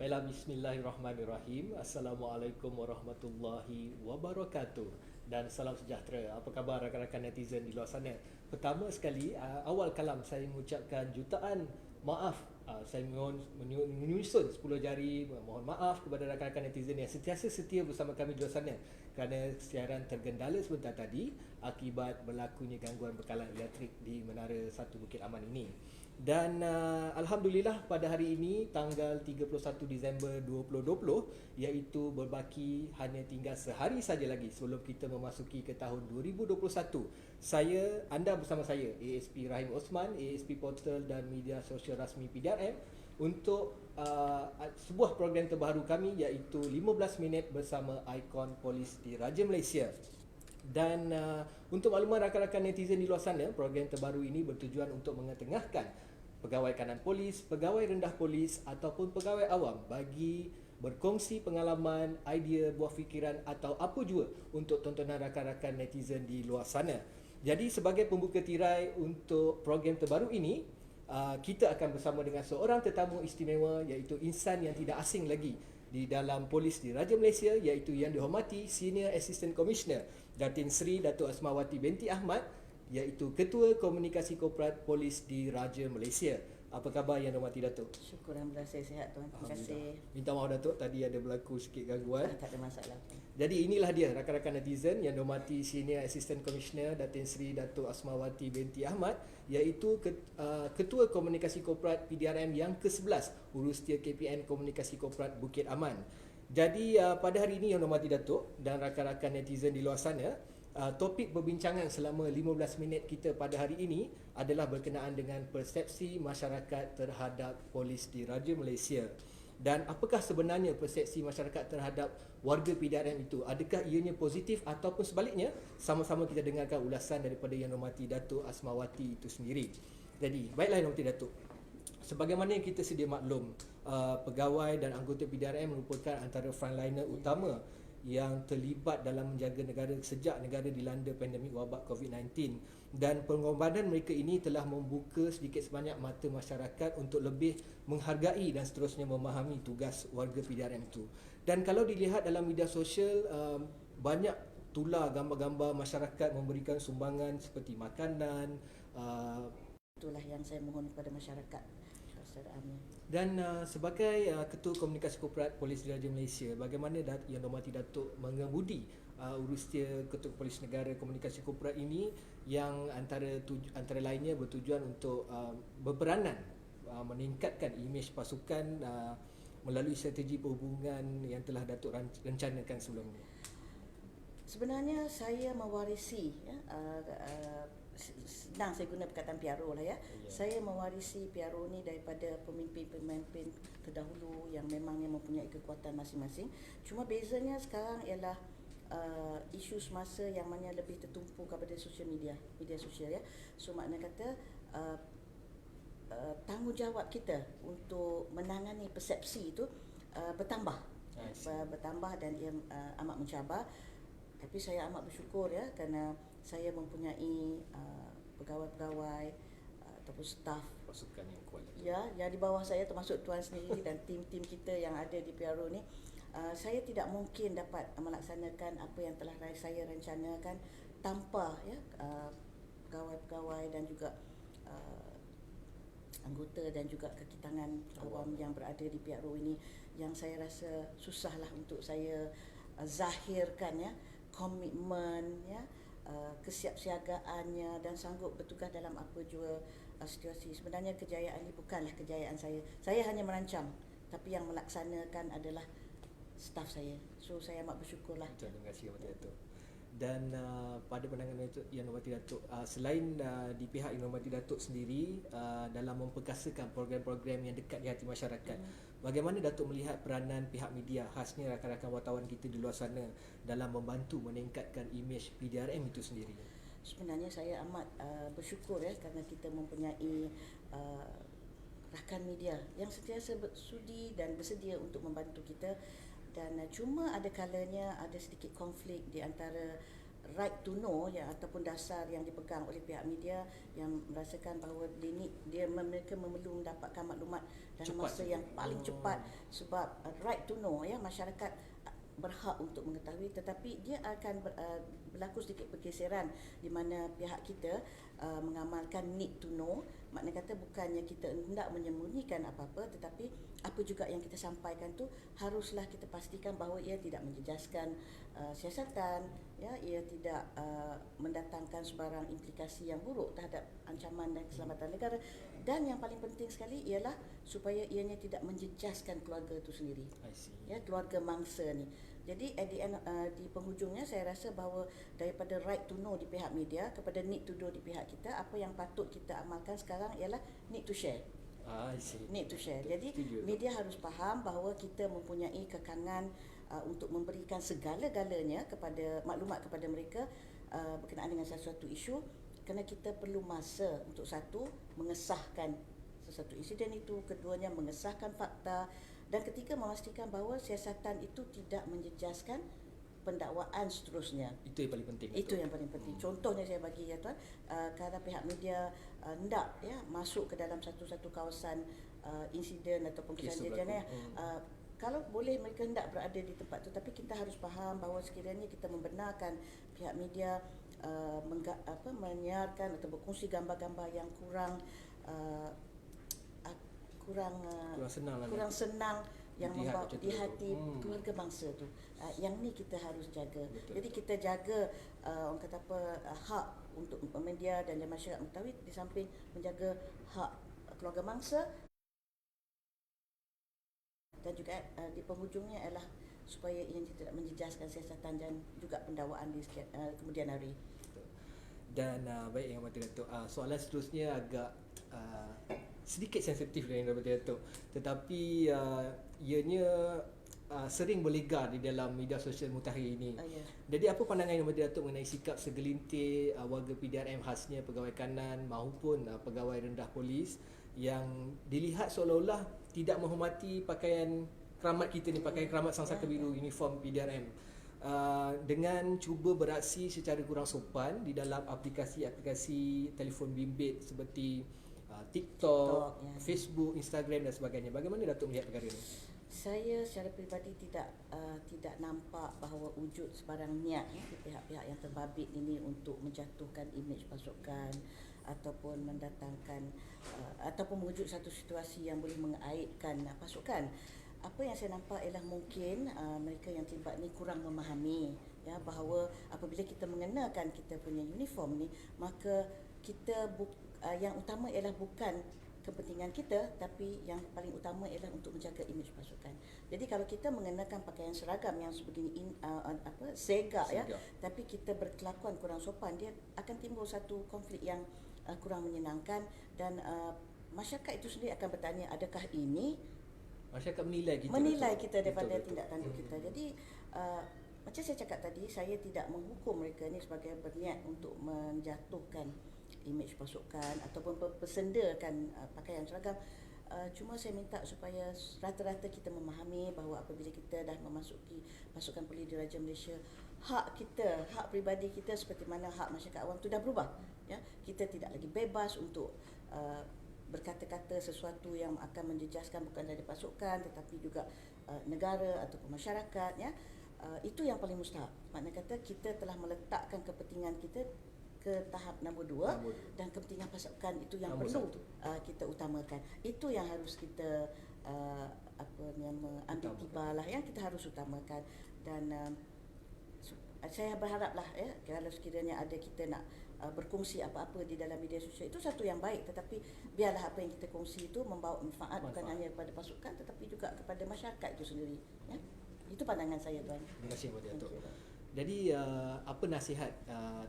Baiklah, bismillahirrahmanirrahim. Assalamualaikum warahmatullahi wabarakatuh. Dan salam sejahtera. Apa khabar rakan-rakan netizen di luar sana? Pertama sekali, awal kalam saya mengucapkan jutaan maaf. Saya menyusun 10 jari mohon maaf kepada rakan-rakan netizen yang sentiasa setia bersama kami di luar sana kerana siaran tergendala sebentar tadi akibat berlakunya gangguan bekalan elektrik di Menara 1 Bukit Aman ini. Dan Alhamdulillah pada hari ini tanggal 31 Disember 2020, iaitu berbaki hanya tinggal sehari saja lagi sebelum kita memasuki ke tahun 2021. Anda bersama saya ASP Rahim Osman, ASP Portal dan media sosial rasmi PDRM untuk sebuah program terbaru kami, iaitu 15 minit bersama ikon polis di Raja Malaysia. Dan untuk makluman rakan-rakan netizen di luar sana, program terbaru ini bertujuan untuk mengetengahkan pegawai kanan polis, pegawai rendah polis ataupun pegawai awam bagi berkongsi pengalaman, idea, buah fikiran atau apa jua untuk tontonan rakan-rakan netizen di luar sana. Jadi sebagai pembuka tirai untuk program terbaru ini, kita akan bersama dengan seorang tetamu istimewa, iaitu insan yang tidak asing lagi di dalam polis di Raja Malaysia, iaitu yang dihormati Senior Assistant Commissioner Datin Seri Datuk Asmawati binti Ahmad, iaitu Ketua Komunikasi Korporat Polis di Raja Malaysia. Apa khabar yang dihormati Datuk? Syukur Alhamdulillah saya sihat tuan. Terima kasih. Minta maaf Datuk, tadi ada berlaku sikit gangguan. Tak ada masalah. Jadi inilah dia rakan-rakan netizen yang dihormati Senior Assistant Commissioner Datin Seri Datuk Asmawati binti Ahmad, iaitu Ketua Komunikasi Korporat PDRM yang ke-11 Urustia KPN Komunikasi Korporat Bukit Aman. Jadi pada hari ini yang dihormati Datuk dan rakan-rakan netizen di luar sana, topik perbincangan selama 15 minit kita pada hari ini adalah berkenaan dengan persepsi masyarakat terhadap polis di Raja Malaysia. Dan apakah sebenarnya persepsi masyarakat terhadap warga PDRM itu? Adakah ianya positif ataupun sebaliknya? Sama-sama kita dengarkan ulasan daripada Yang Dihormati Datuk Asmawati itu sendiri. Jadi, baiklah Yang Dihormati Datuk. Sebagaimana yang kita sedia maklum, pegawai dan anggota PDRM merupakan antara frontliner utama yang terlibat dalam menjaga negara sejak negara dilanda pandemik wabak COVID-19, dan pengorbanan mereka ini telah membuka sedikit sebanyak mata masyarakat untuk lebih menghargai dan seterusnya memahami tugas warga PDRM itu. Dan kalau dilihat dalam media sosial, banyak tular gambar-gambar masyarakat memberikan sumbangan seperti makanan. Itulah yang saya mohon kepada masyarakat secara amnya. Dan sebagai Ketua Komunikasi Korporat Polis di Raja Malaysia, bagaimana Yang Dihormati Datuk mengemudi urustia Ketua Polis Negara Komunikasi Korporat ini yang antara lainnya bertujuan untuk berperanan meningkatkan imej pasukan melalui strategi perhubungan yang telah Datuk rencanakan sebelum ini? Sebenarnya saya mewarisi senang saya guna perkataan PRO lah ya. Saya mewarisi PRO ni daripada pemimpin-pemimpin terdahulu yang memangnya mempunyai kekuatan masing-masing. Cuma bezanya sekarang ialah isu semasa yang mana lebih tertumpu kepada media sosial ya. So makna kata tanggungjawab kita untuk menangani persepsi itu bertambah dan ia amat mencabar. Tapi saya amat bersyukur ya kerana saya mempunyai pegawai-pegawai ataupun staf pasukan yang kuat ya, yang di bawah saya termasuk tuan sendiri dan tim-tim kita yang ada di PRO ni. Saya tidak mungkin dapat melaksanakan apa yang telah saya rencanakan tanpa ya pegawai-pegawai dan juga anggota dan juga kekitangan awam yang berada di PRO ini, yang saya rasa susahlah untuk saya zahirkan ya komitmen ya, kesiapsiagaannya dan sanggup bertugas dalam apa jua situasi. Sebenarnya kejayaan ini bukanlah kejayaan saya. Saya hanya merancang, tapi yang melaksanakan adalah staf saya. So saya amat bersyukurlah. Terima kasih kepada Datuk. Dan pada pandangan Yang Dihormati Datuk, selain di pihak Yang Dihormati Datuk sendiri dalam memperkasakan program-program yang dekat di hati masyarakat, bagaimana Datuk melihat peranan pihak media, khasnya rakan-rakan wartawan kita di luar sana, dalam membantu meningkatkan imej PDRM itu sendiri? Sebenarnya saya amat bersyukur ya kerana kita mempunyai rakan media yang sentiasa sudi dan bersedia untuk membantu kita. Dan cuma ada kalanya ada sedikit konflik di antara right to know ya, ataupun dasar yang dipegang oleh pihak media yang merasakan bahawa mereka perlu mendapatkan maklumat dalam Cepat masa saja. yang paling cepat, sebab right to know ya, masyarakat berhak untuk mengetahui, tetapi dia akan berlaku sedikit pergeseran di mana pihak kita mengamalkan need to know. Maknanya kata bukannya kita hendak menyembunyikan apa-apa, tetapi apa juga yang kita sampaikan tu haruslah kita pastikan bahawa ia tidak menjejaskan siasatan ya, ia tidak mendatangkan sebarang implikasi yang buruk terhadap ancaman dan keselamatan negara, dan yang paling penting sekali ialah supaya ianya tidak menjejaskan keluarga itu sendiri. I see. Ya, keluarga mangsa ni. Jadi at the end, di penghujungnya saya rasa bahawa daripada right to know di pihak media kepada need to know di pihak kita, apa yang patut kita amalkan sekarang ialah need to share. I see. Need to share. Jadi Setuju, media harus faham bahawa kita mempunyai kekangan untuk memberikan segala-galanya kepada maklumat kepada mereka berkenaan dengan sesuatu isu, kerana kita perlu masa untuk satu mengesahkan sesuatu insiden itu, keduanya mengesahkan fakta, dan ketiga memastikan bahawa siasatan itu tidak menjejaskan pendakwaan seterusnya. Itu yang paling penting. Itu yang paling penting. Contohnya saya bagi ya tuan, kalau pihak media hendak ya masuk ke dalam satu-satu kawasan insiden ataupun Kes kejadian, berlaku. kalau boleh mereka hendak berada di tempat itu, tapi kita harus faham bahawa sekiranya kita membenarkan pihak media menyiarkan atau berkongsi gambar-gambar yang kurang senang lah kurang senang yang di membawa hati di hati keluarga. keluarga bangsa tu. Yang ni kita harus jaga. Betul. Jadi kita jaga orang kata apa, hak untuk media dan masyarakat mengetahui, di samping menjaga hak keluarga bangsa, dan juga di penghujungnya ialah supaya ia tidak menjejaskan siasatan dan juga pendakwaan di kemudian hari. Dan baik Yang Mati Datuk, soalan seterusnya agak sedikit sensitif Yang Mati Datuk, tetapi ianya sering berlegar di dalam media sosial mutakhir ini. Ya. Jadi apa pandangan Yang Mati Datuk mengenai sikap segelintir warga PDRM, khasnya pegawai kanan maupun pegawai rendah polis yang dilihat seolah-olah tidak menghormati pakaian keramat kita ni, pakaian keramat Sangsaka Biru, uniform PDRM, dengan cuba beraksi secara kurang sopan di dalam aplikasi-aplikasi telefon bimbit seperti TikTok, Facebook, Instagram dan sebagainya. Bagaimana Datuk melihat perkara ini? Saya secara peribadi tidak nampak bahawa wujud sebarang niat di pihak-pihak yang terbabit ini untuk menjatuhkan imej pasukan ataupun mendatangkan ataupun mewujud satu situasi yang boleh mengaibkan pasukan. Apa yang saya nampak ialah mungkin mereka yang terlibat ni kurang memahami ya, bahawa apabila kita mengenakan kita punya uniform ni, maka kita yang utama ialah bukan kepentingan kita, tapi yang paling utama ialah untuk menjaga imej pasukan. Jadi kalau kita mengenakan pakaian seragam yang sebegini segak ya, tapi kita berkelakuan kurang sopan, dia akan timbul satu konflik yang kurang menyenangkan, dan masyarakat itu sendiri akan bertanya, adakah ini masyarakat menilai kita daripada betul. tindak tanduk kita. Jadi macam saya cakap tadi, saya tidak menghukum mereka ni sebagai berniat untuk menjatuhkan imej pasukan ataupun persendakan pakaian seragam. Cuma saya minta supaya rata-rata kita memahami bahawa apabila kita dah memasuki pasukan polis Diraja Malaysia, hak kita, hak peribadi kita seperti mana hak masyarakat awam itu dah berubah ya. Kita tidak lagi bebas untuk berkata-kata sesuatu yang akan menjejaskan bukan dari pasukan tetapi juga negara ataupun masyarakat ya. Itu yang paling mustahak. Maknanya kata kita telah meletakkan kepentingan kita ke tahap nombor 2 dan kepentingan pasukan itu yang perlu kita utamakan. Itu yang harus kita ambil tibalah yang kita harus utamakan. Dan saya berharaplah ya, kalau sekiranya ada kita nak berkongsi apa-apa di dalam media sosial, itu satu yang baik, tetapi biarlah apa yang kita kongsi itu membawa manfaat bukan hanya kepada pasukan tetapi juga kepada masyarakat itu sendiri ya. Itu pandangan saya, Tuan. Terima kasih Yang Datuk. Jadi apa nasihat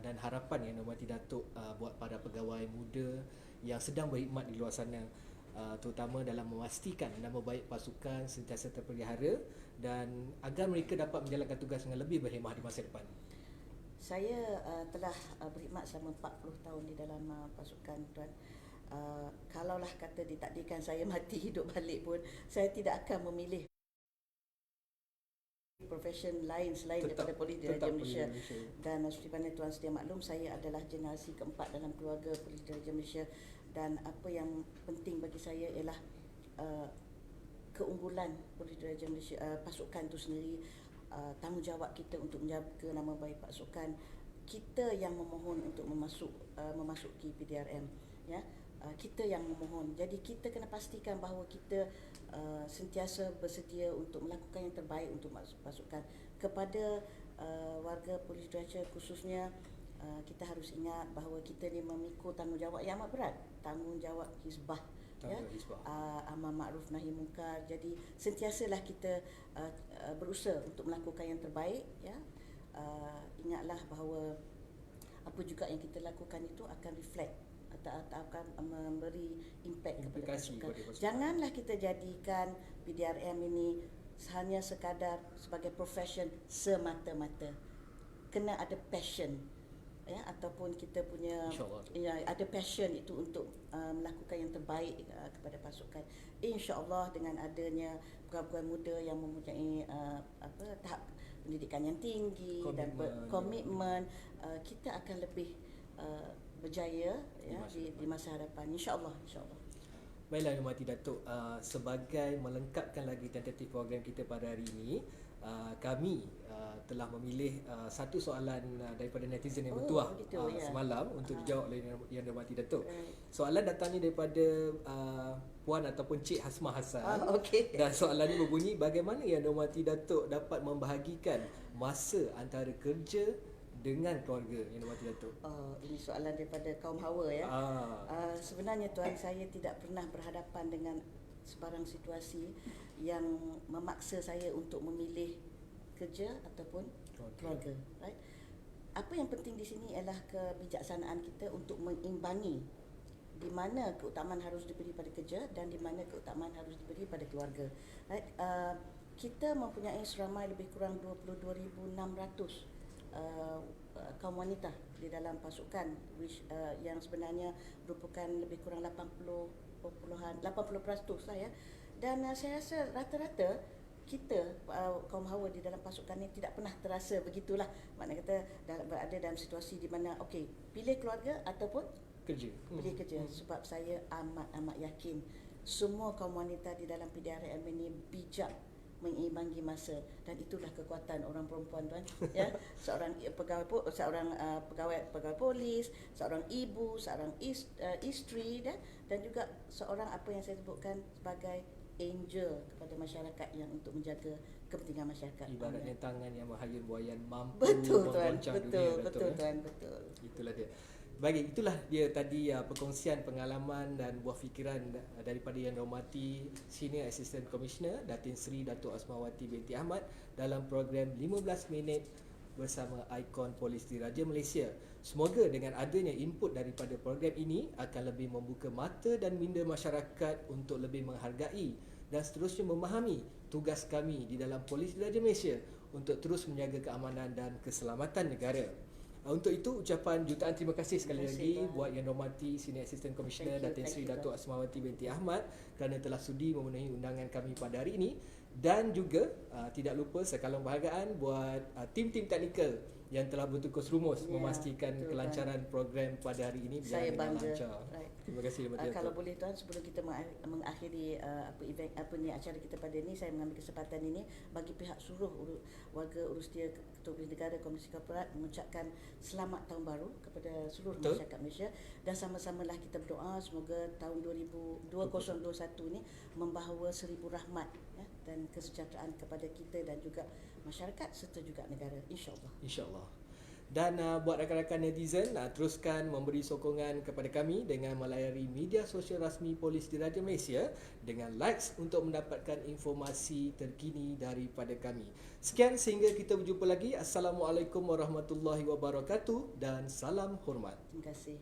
dan harapan Yang Mati Datuk buat para pegawai muda yang sedang berkhidmat di luar sana, terutama dalam memastikan nama baik pasukan sentiasa terpelihara dan agar mereka dapat menjalankan tugas dengan lebih berhemah di masa depan? Saya telah berkhidmat selama 40 tahun di dalam pasukan, Tuan. Kalaulah kata ditakdirkan saya mati hidup balik pun, saya tidak akan memilih profession lain selain Tetap- daripada Polis Diraja tetap Polis Malaysia. Malaysia. Dan seperti mana tuan sedia maklum, saya adalah generasi keempat dalam keluarga Polis Diraja Malaysia, dan apa yang penting bagi saya ialah keunggulan Polis Diraja Malaysia, pasukan itu sendiri, tanggungjawab kita untuk menjaga nama baik pasukan. Kita yang memohon untuk memasuki PDRM, ya. Kita yang memohon. Jadi kita kena pastikan bahawa kita sentiasa bersedia untuk melakukan yang terbaik untuk pasukan. Kepada warga Polis Diraja khususnya, kita harus ingat bahawa kita ni memikul tanggungjawab yang amat berat, tanggungjawab hizbah, ya, amar makruf nahi munkar. Jadi sentiasalah kita berusaha untuk melakukan yang terbaik, ya. Ingatlah bahawa apa juga yang kita lakukan itu akan reflect atau akan memberi impact kepada pasukan. Janganlah kita jadikan PDRM ini hanya sekadar sebagai profession semata-mata. Kena ada passion, ya, ataupun kita punya ada passion itu untuk melakukan yang terbaik kepada pasukan. InsyaAllah dengan adanya pegawai muda yang mempunyai tahap pendidikan yang tinggi dan komitmen, kita akan lebih berjaya, ya, di masa hadapan, insyaAllah. Baiklah Yang Mati Datuk, sebagai melengkapkan lagi tentatif program kita pada hari ini, kami telah memilih satu soalan daripada netizen yang bertuah semalam untuk dijawab oleh Yang Dirahmati Datuk. Soalan datangnya daripada Puan ataupun Cik Hasmah Hassan. Dan soalan ini berbunyi, bagaimana Yang Dirahmati Datuk dapat membahagikan masa antara kerja dengan keluarga Yang Dirahmati Datuk? Ini soalan daripada kaum hawa, ya. Sebenarnya tuan, saya tidak pernah berhadapan dengan sebarang situasi yang memaksa saya untuk memilih kerja ataupun keluarga, right? Apa yang penting di sini ialah kebijaksanaan kita untuk mengimbangi di mana keutamaan harus diberi pada kerja dan di mana keutamaan harus diberi pada keluarga, right? Kita mempunyai seramai lebih kurang 22,600 kaum wanita di dalam pasukan, yang sebenarnya merupakan lebih kurang 80% lah, ya. Dan saya rasa rata-rata kita kaum hawa di dalam pasukan ini tidak pernah terasa begitulah. Maknanya kata berada dalam situasi di mana pilih keluarga ataupun pilih kerja. Sebab saya amat yakin semua kaum wanita di dalam PDRM ini bijak mengimbangi masa, dan itulah kekuatan orang perempuan, tuan, ya. Seorang pegawai polis, seorang ibu, seorang isteri, dan juga seorang apa yang saya sebutkan sebagai angel kepada masyarakat yang untuk menjaga kepentingan masyarakat. Ibaratnya tangan yang menghayun buayan mampu menggoncang dunia. Betul tuan, betul. Itulah dia. Baik, itulah dia tadi perkongsian pengalaman dan buah fikiran daripada Yang Dirahmati Senior Assistant Commissioner Datin Seri Datuk Asmawati binti Ahmad dalam program 15 minit bersama ikon Polis Diraja Malaysia. Semoga dengan adanya input daripada program ini akan lebih membuka mata dan minda masyarakat untuk lebih menghargai dan seterusnya memahami tugas kami di dalam Polis Diraja Malaysia untuk terus menjaga keamanan dan keselamatan negara. Untuk itu, ucapan jutaan terima kasih sekali lagi buat Yang Dirahmati Senior Assistant Commissioner Datin Seri Datuk Asmawati binti Ahmad kerana telah sudi memenuhi undangan kami pada hari ini, dan juga tidak lupa sekalung penghargaan buat tim-tim teknikal yang telah bertukus rumus memastikan kelancaran program pada hari ini berjalan dengan lancar. Terima kasih kalau boleh tuan, sebelum kita mengakhiri acara kita pada ini, saya mengambil kesempatan ini bagi pihak seluruh warga Urustia Ketua Polis Negara Komisi Korporat mengucapkan selamat tahun baru kepada seluruh masyarakat Malaysia, dan sama-samalah kita berdoa semoga tahun 2021 ini membawa 1000 rahmat, ya, dan kesejahteraan kepada kita dan juga masyarakat serta juga negara, insya-Allah. Dan buat rakan-rakan netizen, teruskan memberi sokongan kepada kami dengan melayari media sosial rasmi Polis Diraja Malaysia dengan likes untuk mendapatkan informasi terkini daripada kami. Sekian, sehingga kita berjumpa lagi. Assalamualaikum warahmatullahi wabarakatuh dan salam hormat. Terima kasih.